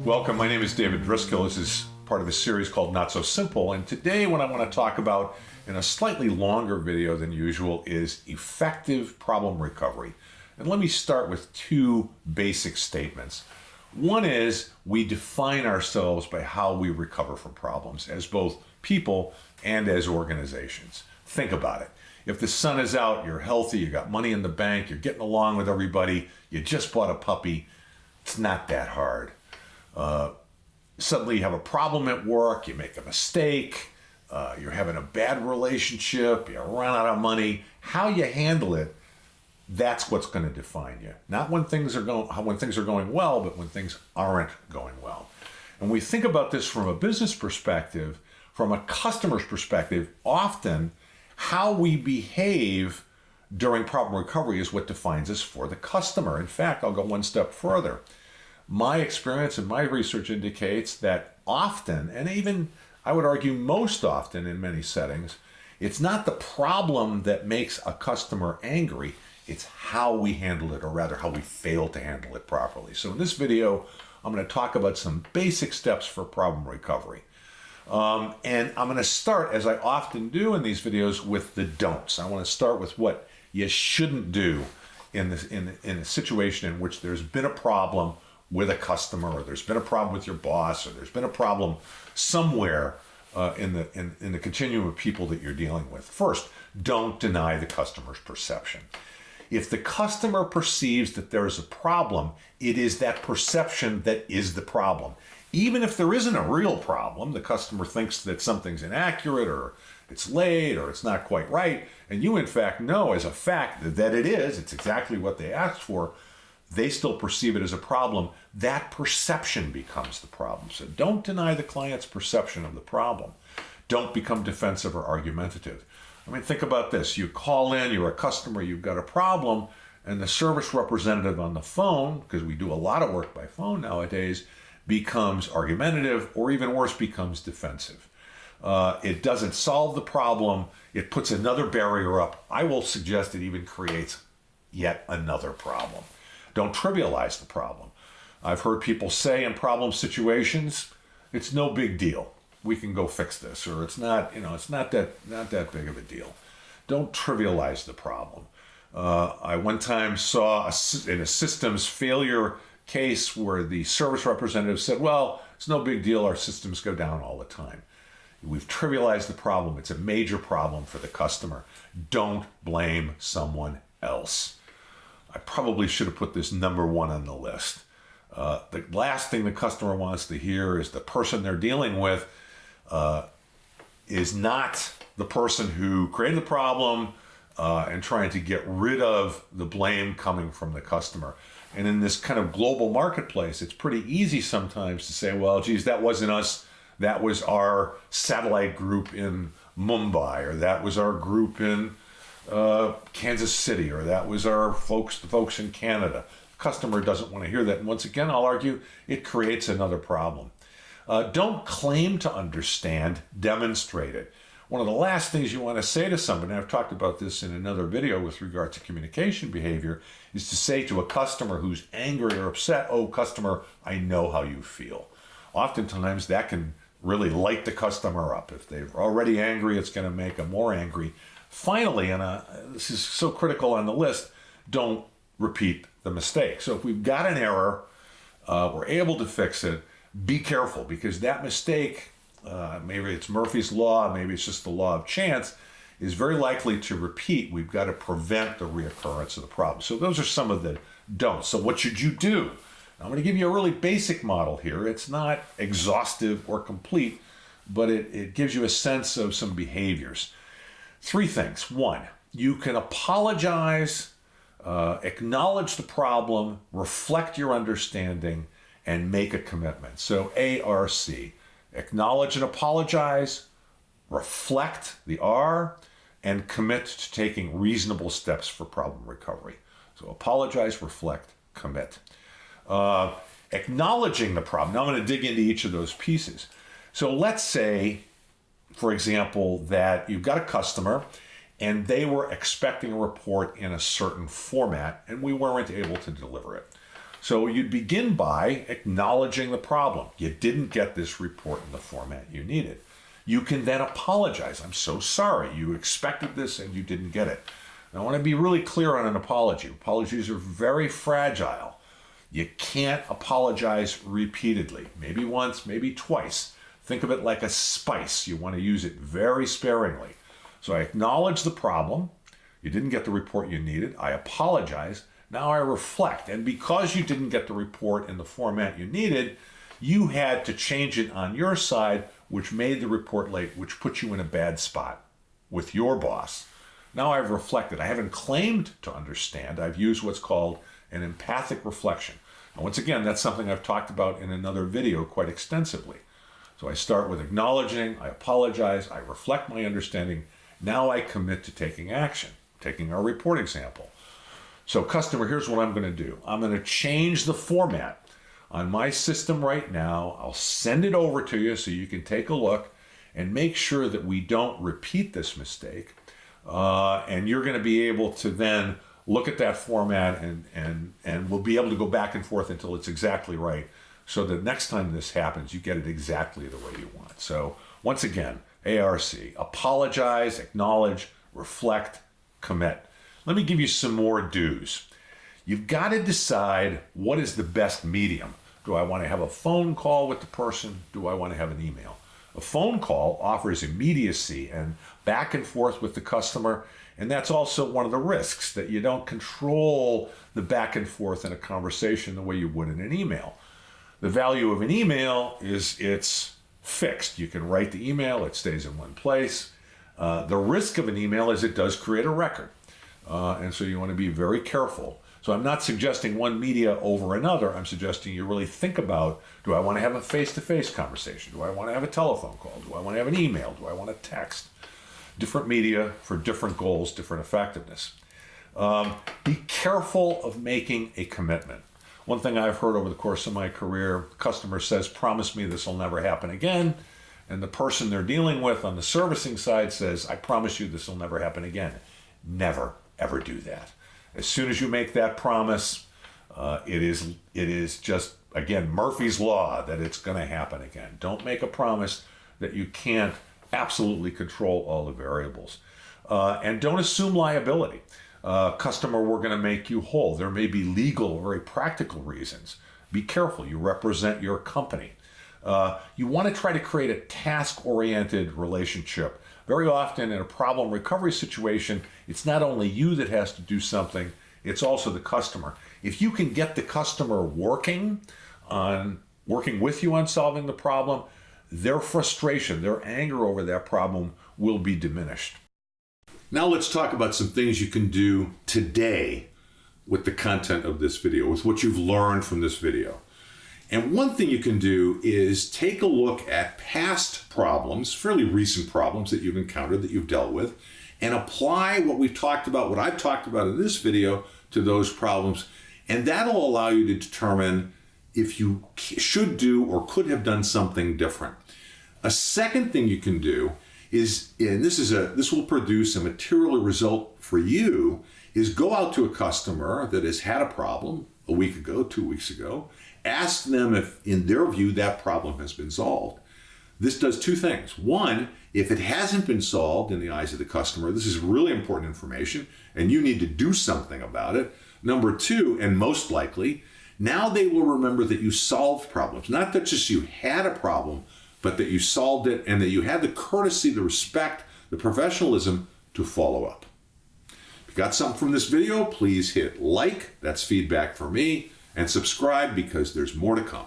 Welcome, my name is David Driscoll. This is part of a series called Not So Simple, and today what I want to talk about in a slightly longer video than usual is effective problem recovery. And let me start with two basic statements. One is we define ourselves by how we recover from problems as both people and as organizations. Think about it. If the sun is out, you're healthy, you got money in the bank, you're getting along with everybody, you just bought a puppy, it's not that hard. Suddenly you have a problem at work, you make a mistake, you're having a bad relationship, you run out of money. How you handle it, that's what's going to define you. Not when things are going well, but when things aren't going well. And we think about this from a business perspective, from a customer's perspective. Often how we behave during problem recovery is what defines us for the customer. In fact, I'll go one step further. My experience and my research indicates that often, and even I would argue most often in many settings, it's not the problem that makes a customer angry, it's how we handle it, or rather how we fail to handle it properly. So in this video, I'm going to talk about some basic steps for problem recovery. And I'm going to start, as I often do in these videos, with the don'ts. I want to start with what you shouldn't do in a situation in which there's been a problem with a customer, or there's been a problem with your boss, or there's been a problem somewhere in the continuum of people that you're dealing with. First, don't deny the customer's perception. If the customer perceives that there is a problem, it is that perception that is the problem. Even if there isn't a real problem, the customer thinks that something's inaccurate, or it's late, or it's not quite right, and you in fact know as a fact that it is, it's exactly what they asked for, they still perceive it as a problem. That perception becomes the problem. So don't deny the client's perception of the problem. Don't become defensive or argumentative. I mean, think about this. You call in, you're a customer, you've got a problem, and the service representative on the phone, because we do a lot of work by phone nowadays, becomes argumentative, or even worse, becomes defensive. It doesn't solve the problem. It puts another barrier up. I will suggest it even creates yet another problem. Don't trivialize the problem. I've heard people say in problem situations, it's no big deal. We can go fix this, or it's not that big of a deal. Don't trivialize the problem. I one time saw in a systems failure case where the service representative said, well, it's no big deal, our systems go down all the time. We've trivialized the problem. It's a major problem for the customer. Don't blame someone else. I probably should have put this number one on the list. The last thing the customer wants to hear is the person they're dealing with is not the person who created the problem and trying to get rid of the blame coming from the customer. And in this kind of global marketplace, it's pretty easy sometimes to say, well, geez, that wasn't us. That was our satellite group in Mumbai, or that was our group in Kansas City, or that was the folks in Canada. The customer doesn't want to hear that. And once again, I'll argue it creates another problem. Don't claim to understand, demonstrate it. One of the last things you want to say to somebody, and I've talked about this in another video with regard to communication behavior, is to say to a customer who's angry or upset, oh, customer, I know how you feel. Oftentimes that can really light the customer up. If they're already angry, it's going to make them more angry. Finally, and this is so critical on the list, don't repeat the mistake. So if we've got an error, we're able to fix it, be careful, because that mistake, maybe it's Murphy's Law, maybe it's just the law of chance, is very likely to repeat. We've got to prevent the reoccurrence of the problem. So those are some of the don'ts. So what should you do? I'm going to give you a really basic model here. It's not exhaustive or complete, but it gives you a sense of some behaviors. Three things. One, you can apologize, acknowledge the problem, reflect your understanding, and make a commitment. So ARC, acknowledge and apologize, reflect, the R, and commit to taking reasonable steps for problem recovery. So apologize, reflect, commit. Acknowledging the problem. Now I'm going to dig into each of those pieces. So let's say, for example, that you've got a customer and they were expecting a report in a certain format and we weren't able to deliver it. So you'd begin by acknowledging the problem. You didn't get this report in the format you needed. You can then apologize. I'm so sorry. You expected this and you didn't get it. And I want to be really clear on an apology. Apologies are very fragile. You can't apologize repeatedly. Maybe once, maybe twice. Think of it like a spice. You want to use it very sparingly. So I acknowledge the problem. You didn't get the report you needed. I apologize. Now I reflect. And because you didn't get the report in the format you needed, you had to change it on your side, which made the report late, which put you in a bad spot with your boss. Now I've reflected. I haven't claimed to understand. I've used what's called an empathic reflection. And once again, that's something I've talked about in another video quite extensively. So I start with acknowledging, I apologize, I reflect my understanding. Now I commit to taking action, taking our report example. So customer, here's what I'm going to do. I'm going to change the format on my system right now. I'll send it over to you so you can take a look and make sure that we don't repeat this mistake. And you're going to be able to then look at that format and we'll be able to go back and forth until it's exactly right. So that next time this happens, you get it exactly the way you want. So once again, ARC, apologize, acknowledge, reflect, commit. Let me give you some more do's. You've got to decide what is the best medium. Do I want to have a phone call with the person? Do I want to have an email? A phone call offers immediacy and back and forth with the customer, and that's also one of the risks, that you don't control the back and forth in a conversation the way you would in an email. The value of an email is it's fixed. You can write the email, it stays in one place. The risk of an email is it does create a record. And so you want to be very careful. So I'm not suggesting one media over another. I'm suggesting you really think about, do I want to have a face-to-face conversation? Do I want to have a telephone call? Do I want to have an email? Do I want to text? Different media for different goals, different effectiveness. Be careful of making a commitment. One thing I've heard over the course of my career, the customer says, promise me this will never happen again. And the person they're dealing with on the servicing side says, I promise you this will never happen again. Never, ever do that. As soon as you make that promise, it is just, again, Murphy's Law that it's going to happen again. Don't make a promise that you can't absolutely control all the variables. And don't assume liability. Customer, we're going to make you whole. There may be legal, very practical reasons. Be careful. You represent your company. You want to try to create a task-oriented relationship. Very often in a problem recovery situation, it's not only you that has to do something, it's also the customer. If you can get the customer working with you on solving the problem, their frustration, their anger over that problem will be diminished. Now let's talk about some things you can do today with the content of this video, with what you've learned from this video. And one thing you can do is take a look at past problems, fairly recent problems that you've encountered, that you've dealt with, and apply what we've talked about, what I've talked about in this video, to those problems. And that'll allow you to determine if you should do or could have done something different. A second thing you can do is, and this will produce a material result for you, is go out to a customer that has had a problem a week ago, 2 weeks ago, ask them if, in their view, that problem has been solved. This does two things. One, if it hasn't been solved in the eyes of the customer, this is really important information, and you need to do something about it. Number two, and most likely, now they will remember that you solved problems. Not that just you had a problem, but that you solved it and that you had the courtesy, the respect, the professionalism to follow up. If you got something from this video, please hit like. That's feedback for me. And subscribe because there's more to come.